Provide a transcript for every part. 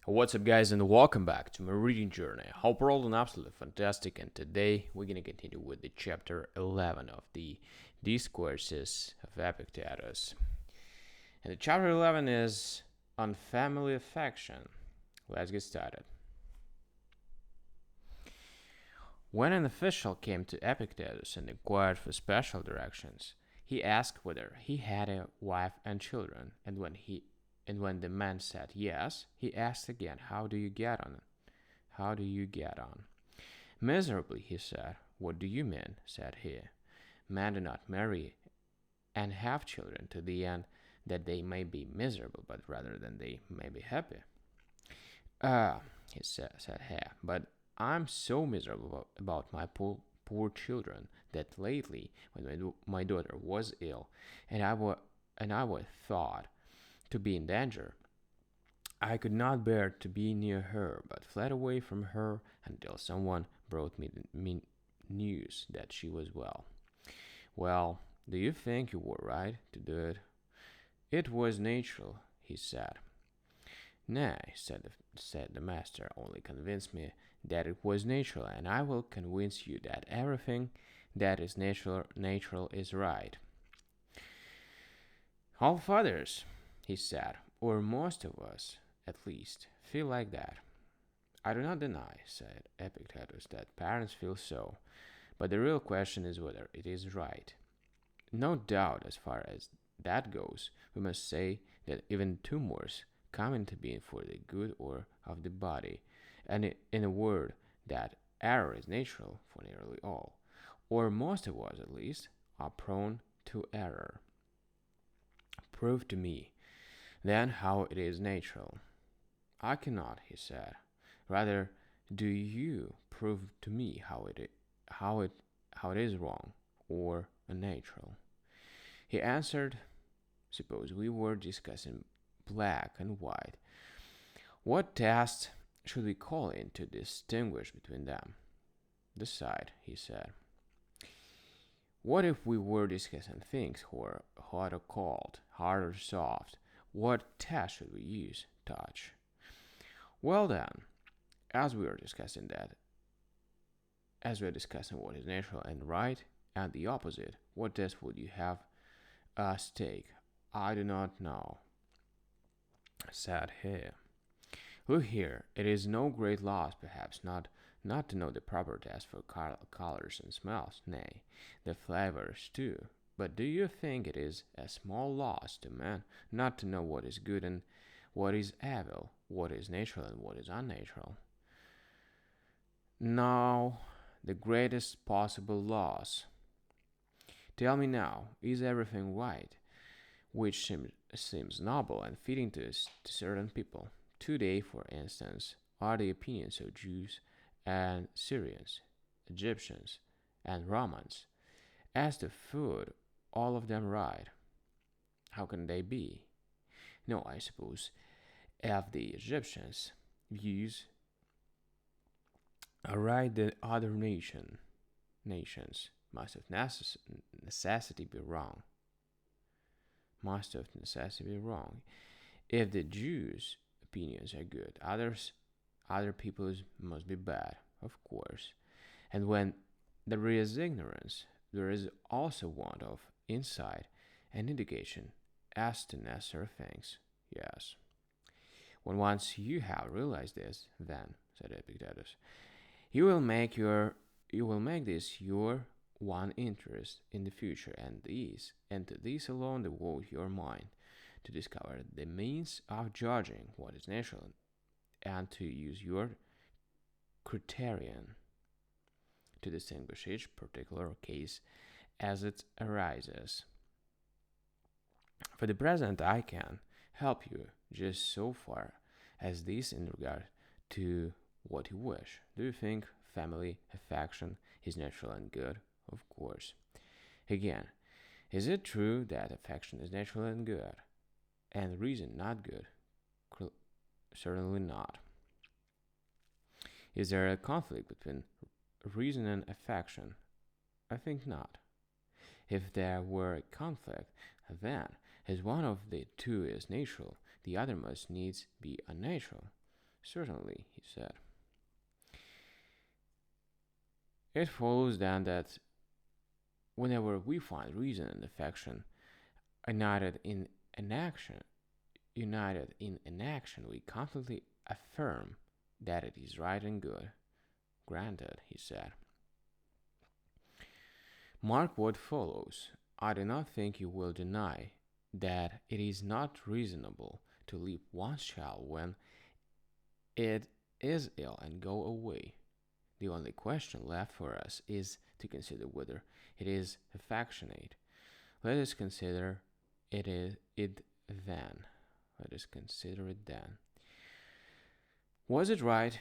What's up, guys, and welcome back to my reading journey. Hope we're all doing absolutely fantastic, and today we're going to continue with the chapter 11 of the Discourses of Epictetus. And the chapter 11 is on family affection. Let's get started. When an official came to Epictetus and inquired for special directions, he asked whether he had a wife and children, and when the man said yes, he asked again, "How do you get on? How do you get on?" "Miserably," he said. "What do you mean?" said he. "Men do not marry and have children to the end that they may be miserable, but rather than they may be happy." "Ah," said he, "but I'm so miserable about my poor children that lately, when my daughter was ill, and I was thought to be in danger, I could not bear to be near her, but fled away from her until someone brought me news that she was well." "Well, do you think you were right to do it?" "It was natural," he said. "Nay," said the master, "only convince me that it was natural, and I will convince you that everything that is natural is right." "All fathers," he said, "or most of us, at least, feel like that." "I do not deny," said Epictetus, "that parents feel so, but the real question is whether it is right. No doubt, as far as that goes, we must say that even tumors come into being for the good or of the body, and in a word, that error is natural for nearly all, or most of us at least, are prone to error. Prove to me, then, how it is natural." "I cannot," he said. "Rather, do you prove to me how it is wrong or unnatural." He answered, "Suppose we were discussing black and white, what test should we call in to distinguish between them?" "Decide," he said. "What if we were discussing things or hot or cold, hard or soft? What test should we use? Touch." "Well then, as we are discussing what is natural and right, and the opposite, what test would you have us take?" "I do not know," said he. "Look here, it is no great loss, perhaps, not to know the proper test for colors and smells, nay, the flavors too. But do you think it is a small loss to man not to know what is good and what is evil, what is natural and what is unnatural?" "No, the greatest possible loss." "Tell me now, is everything right, which seems noble and fitting to certain people? Today, for instance, are the opinions of Jews and Syrians, Egyptians, and Romans, as to food, all of them right?" "How can they be?" "No, I suppose if the Egyptians' views are right, the other nations must of necessity be wrong. Must of necessity be wrong. If the Jews' opinions are good, other people's must be bad, of course. And when there is ignorance, there is also want of insight and indication as to necessary things. Yes. When once you have realized this, then, said Epictetus, you will make this your one interest in the future, and to this alone devote your mind, to discover the means of judging what is natural, and to use your criterion to distinguish each particular case as it arises. For the present, I can help you just so far as this in regard to what you wish. Do you think family affection is natural and good? Of course. Again, is it true that affection is natural and good, and reason not good? Certainly not. Is there a conflict between reason and affection? I think not. If there were a conflict, then, as one of the two is natural, the other must needs be unnatural. Certainly, he said. It follows then that whenever we find reason and affection united in an action, we confidently affirm that it is right and good. Granted, he said. Mark what follows. I do not think you will deny that it is not reasonable to leave one's child when it is ill and go away. The only question left for us is to consider whether it is affectionate. Let us consider it then. Let us consider it then. Was it right,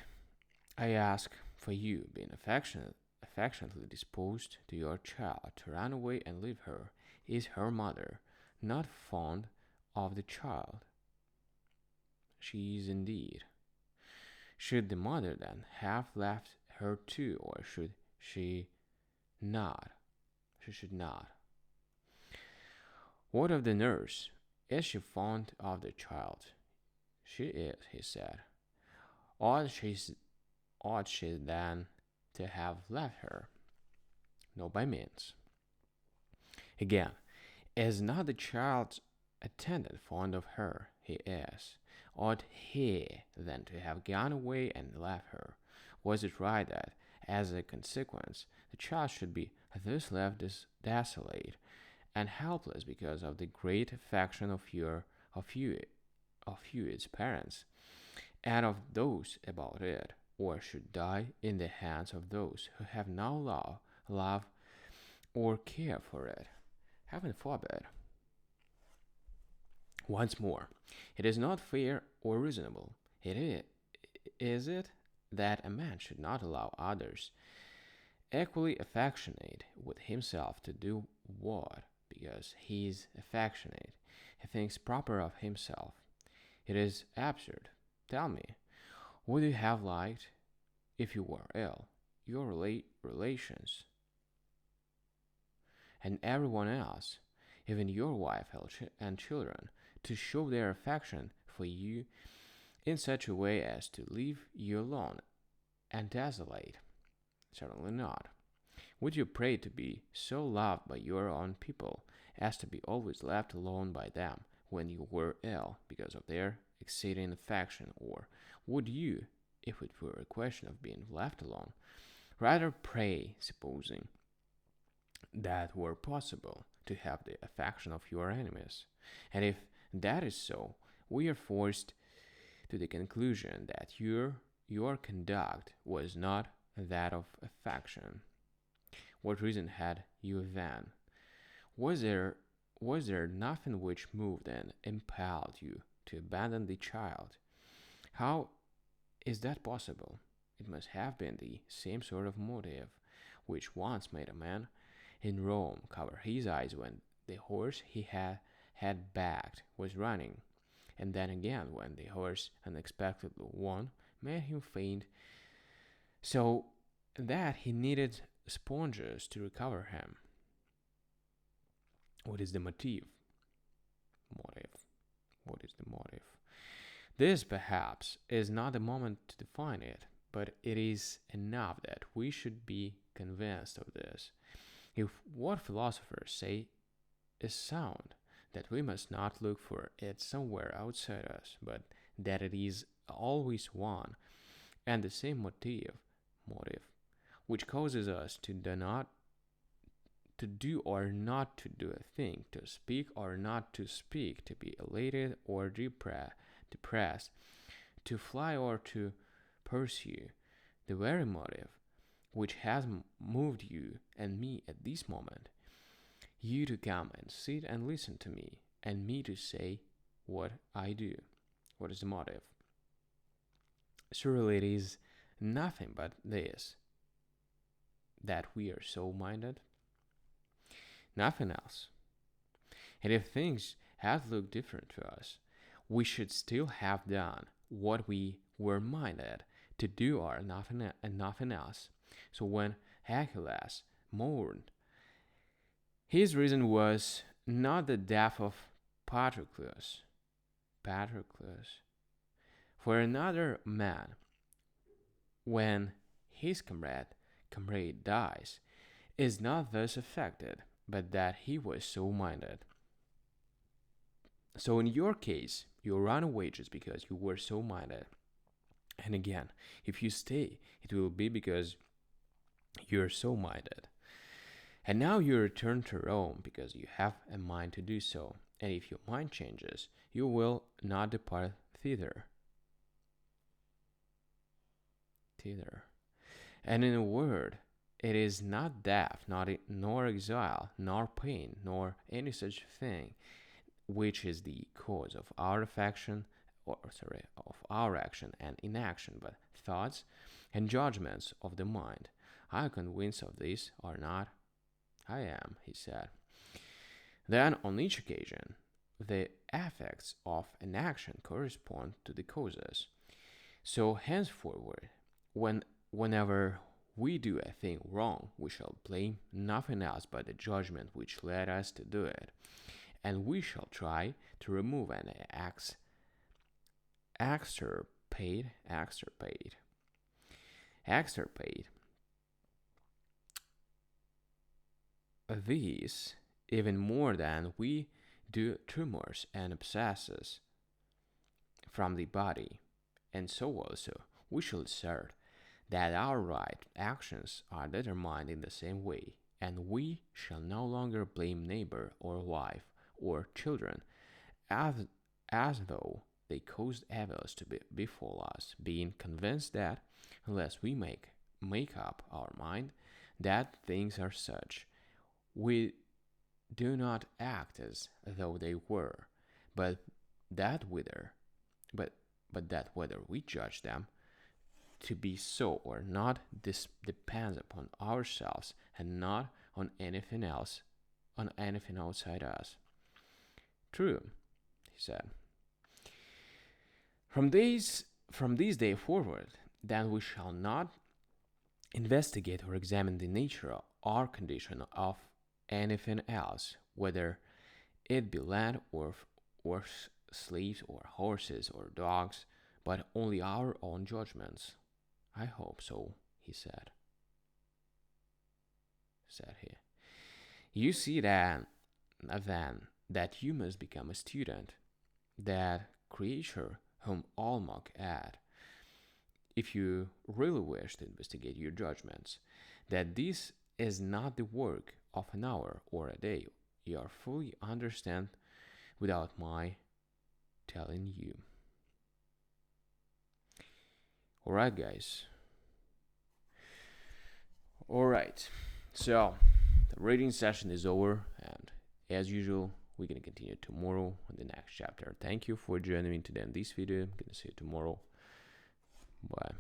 I ask, for you, being affectionately disposed to your child, to run away and leave her? Is her mother not fond of the child? She is indeed. Should the mother then have left her too, or should she not? She should not. What of the nurse? Is she fond of the child? She is, he said. Ought she then to have left her? No, by means. Again, is not the child's attendant fond of her? He is. Ought he then to have gone away and left her? Was it right that, as a consequence, the child should be thus left desolate and helpless because of the great affection of you, its parents, and of those about it, or should die in the hands of those who have no love, or care for it? Heaven forbid. Once more, it is not fair or reasonable. Is it that a man should not allow others equally affectionate with himself to do what, because he is affectionate, he thinks proper of himself? It is absurd. Tell me, would you have liked, if you were ill, your relations and everyone else, even your wife and children, to show their affection for you in such a way as to leave you alone and desolate? Certainly not. Would you pray to be so loved by your own people as to be always left alone by them when you were ill because of their exceeding affection? Or would you, if it were a question of being left alone, rather pray, supposing that were possible, to have the affection of your enemies? And if that is so, we are forced to the conclusion that your conduct was not that of affection. What reason had you then? Was there nothing which moved and impelled you to abandon the child? How is that possible? It must have been the same sort of motive which once made a man in Rome cover his eyes when the horse he had backed was running, and then again when the horse unexpectedly won made him faint, so that he needed sponges to recover him. What is the motive? What is the motive? This, perhaps, is not the moment to define it, but it is enough that we should be convinced of this. If what philosophers say is sound, that we must not look for it somewhere outside us, but that it is always one and the same motive, which causes us to do or not to do a thing, to speak or not to speak, to be elated or depressed, to fly or to pursue, the very motive which has moved you and me at this moment, you to come and sit and listen to me, and me to say what I do. What is the motive? Surely it is nothing but this, that we are so minded, nothing else. And if things had looked different to us, we should still have done what we were minded to do or nothing else. So when Achilles mourned, his reason was not the death of Patroclus, For another man, when his comrade dies, is not thus affected, but that he was so minded. So in your case, you run away just because you were so minded. And again, if you stay, it will be because you're so minded. And now you return to Rome because you have a mind to do so. And if your mind changes, you will not depart thither. And in a word, it is not death, nor exile, nor pain, nor any such thing, which is the cause of our affection, of our action and inaction, but thoughts and judgments of the mind. Are you convinced of this or not? I am, he said. Then, on each occasion, the effects of an action correspond to the causes. So henceforward, whenever we do a thing wrong, we shall blame nothing else but the judgment which led us to do it, and we shall try to remove an extirpate these even more than we do tumors and abscesses from the body. And so also we shall assert that our right actions are determined in the same way, and we shall no longer blame neighbor or wife or children as though they caused evils to befall us, being convinced that unless we make up our mind that things are such, we do not act as though they were, but that whether we judge them to be so or not, this depends upon ourselves and not on anything else, on anything outside us. True, he said. From this day forward, then we shall not investigate or examine the nature or condition of anything else, whether it be land or slaves or horses or dogs, but only our own judgments. I hope so, he said. You see then that you must become a student, that creature whom all mock at, if you really wish to investigate your judgments, that this is not the work of an hour or a day. You are fully understand without my telling you. Alright, guys. Alright, so the reading session is over, and as usual, we're gonna continue tomorrow in the next chapter. Thank you for joining me today in this video. I'm gonna see you tomorrow. Bye.